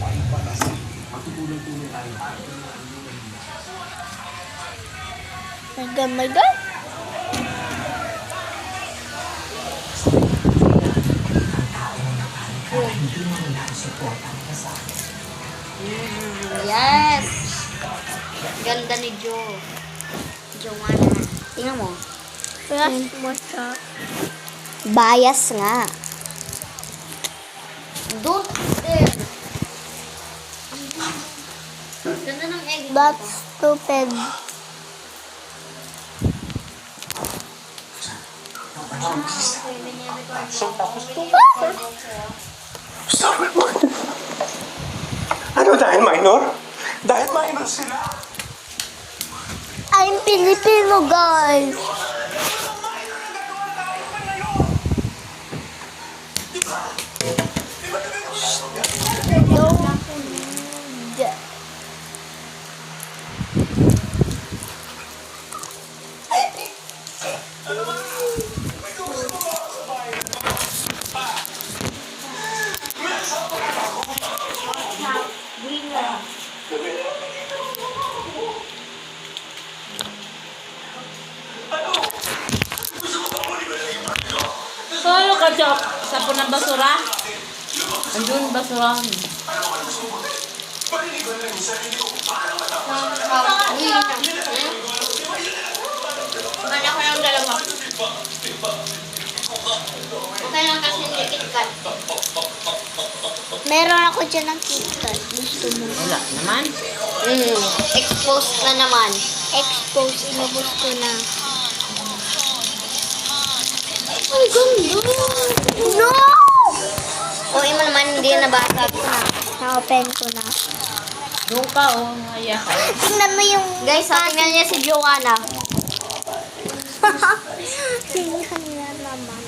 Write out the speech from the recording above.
My God. Yes! Ganda ni Joanna. Tingnan mo. Plus mo siya. Bias nga. Don't there. Ganda ng egg. That's stupid. Sabi mo. Ano dahil minor? Dahil minor sila. I'm Filipino, guys. Solo ka, Chok. Sa punang basura. Andun basura. Bala ko ng dalawa. Okay lang kasi hindi KitKat. Meron ako dyan ng KitKat. Gusto mo? Wala naman. Exposed na naman. Expose. Inubos ko na. Ay, ganda! No! O, mo naman hindi na basag. Na-open ko na. Doon ka, oh. Naya ka. Tingnan mo yung... Guys, tingnan niya si Joanna. Tingnan niya naman.